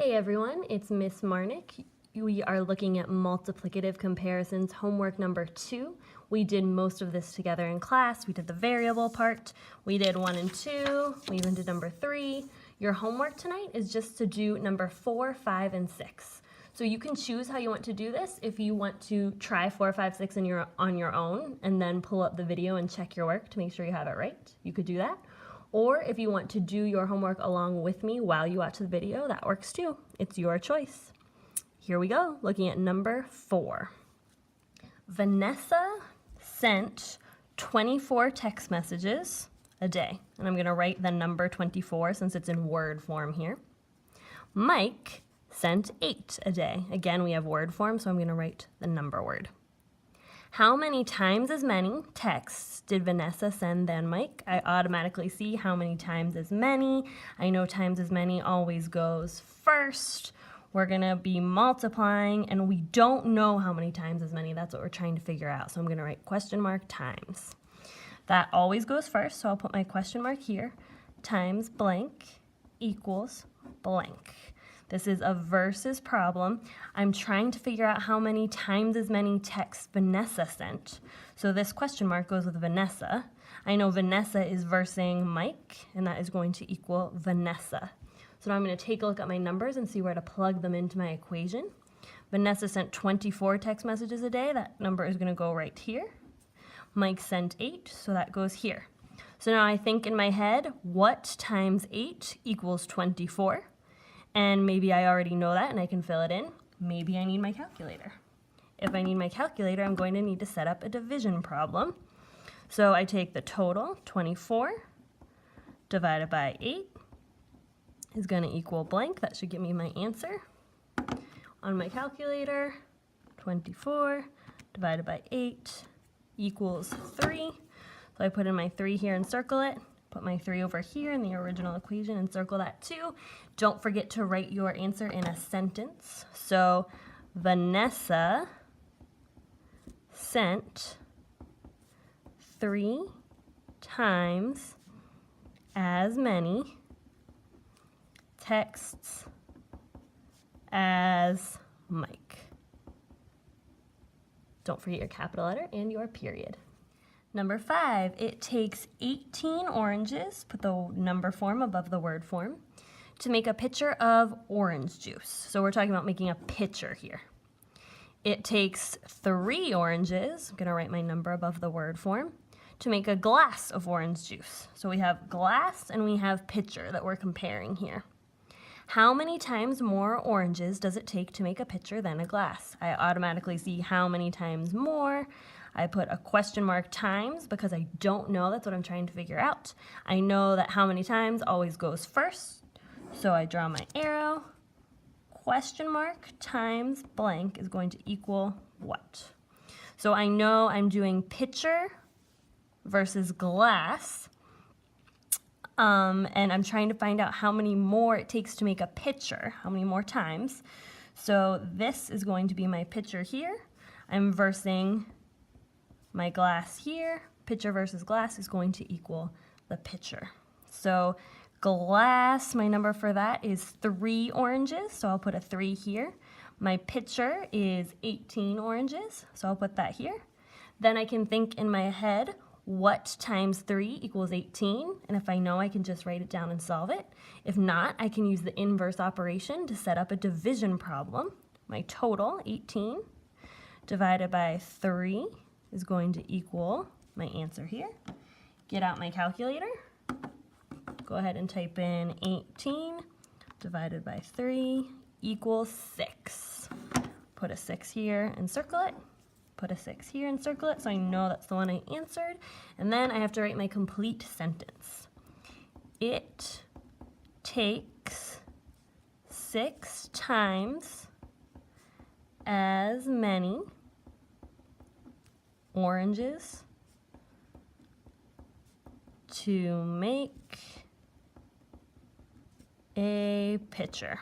Hey everyone, it's Miss Marnik. We are looking at multiplicative comparisons, homework number 2. We did most of this together in class. We did the variable part. We did 1 and 2. We even did number 3. Your homework tonight is just to do number 4, 5, and 6. So you can choose how you want to do this. If you want to try 4, 5, 6 on your own and then pull up the video and check your work to make sure you have it right, you could do that. Or if you want to do your homework along with me while you watch the video, that works too. It's your choice. Here we go, looking at number 4. Vanessa sent 24 text messages a day. And I'm gonna write the number 24 since it's in word form here. Mike sent 8 a day. Again, we have word form, so I'm gonna write the number word. How many times as many texts did Vanessa send than Mike? I automatically see how many times as many. I know times as many always goes first. We're gonna be multiplying and we don't know how many times as many. That's what we're trying to figure out. So I'm gonna write question mark times. That always goes first, so I'll put my question mark here. Times blank equals blank. This is a versus problem. I'm trying to figure out how many times as many texts Vanessa sent. So this question mark goes with Vanessa. I know Vanessa is versing Mike, and that is going to equal Vanessa. So now I'm going to take a look at my numbers and see where to plug them into my equation. Vanessa sent 24 text messages a day. That number is going to go right here. Mike sent 8, so that goes here. So now I think in my head, what times 8 equals 24? And maybe I already know that and I can fill it in. Maybe I need my calculator. If I need my calculator, I'm going to need to set up a division problem. So I take the total, 24, divided by 8 is going to equal blank. That should give me my answer. On my calculator, 24 divided by 8 equals 3. So I put in my 3 here and circle it. Put my 3 over here in the original equation and circle that too. Don't forget to write your answer in a sentence. So Vanessa sent 3 times as many texts as Mike. Don't forget your capital letter and your period. Number 5, it takes 18 oranges, put the number form above the word form, to make a pitcher of orange juice. So we're talking about making a pitcher here. It takes 3 oranges, I'm gonna write my number above the word form, to make a glass of orange juice. So we have glass and we have pitcher that we're comparing here. How many times more oranges does it take to make a pitcher than a glass? I automatically see how many times more. I put a question mark times because I don't know. That's what I'm trying to figure out. I know that how many times always goes first. So I draw my arrow. Question mark times blank is going to equal what? So I know I'm doing pitcher versus glass. And I'm trying to find out how many more it takes to make a pitcher, how many more times. So this is going to be my pitcher here. I'm versing my glass here. Pitcher versus glass is going to equal the pitcher. So glass, my number for that is 3 oranges, so I'll put a 3 here. My pitcher is 18 oranges, so I'll put that here. Then I can think in my head, what times 3 equals 18? And if I know, I can just write it down and solve it. If not, I can use the inverse operation to set up a division problem. My total, 18, divided by 3 is going to equal my answer here. Get out my calculator. Go ahead and type in 18 divided by 3 equals 6. Put a 6 here and circle it. Put a 6 here and circle it so I know that's the one I answered. And then I have to write my complete sentence. It takes 6 times as many oranges to make a pitcher.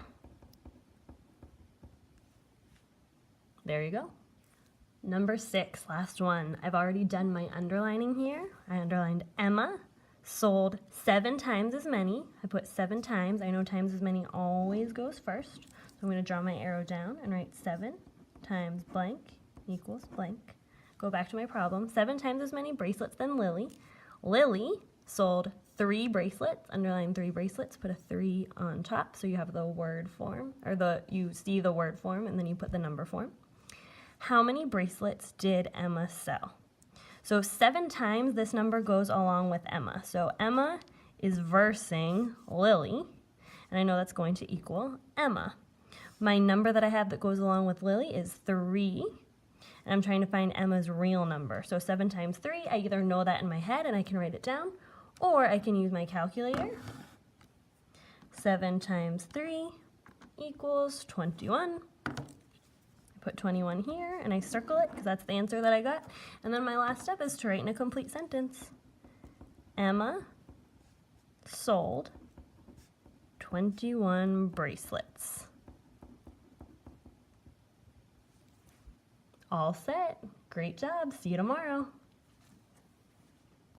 There you go. Number 6, last one. I've already done my underlining here. I underlined Emma sold 7 times as many. I put 7 times. I know times as many always goes first. So I'm going to draw my arrow down and write 7 times blank equals blank. Go back to my problem. 7 times as many bracelets than Lily. Lily sold 3 bracelets. Underline 3 bracelets. Put a 3 on top so you have the word form, or you see the word form and then you put the number form. How many bracelets did Emma sell? So 7 times this number goes along with Emma. So Emma is versing Lily, and I know that's going to equal Emma. My number that I have that goes along with Lily is 3, and I'm trying to find Emma's real number. So 7 times 3, I either know that in my head and I can write it down, or I can use my calculator. 7 times 3 equals 21. Put 21 here and I circle it because that's the answer that I got. And then my last step is to write in a complete sentence. Emma sold 21 bracelets. All set. Great job. See you tomorrow.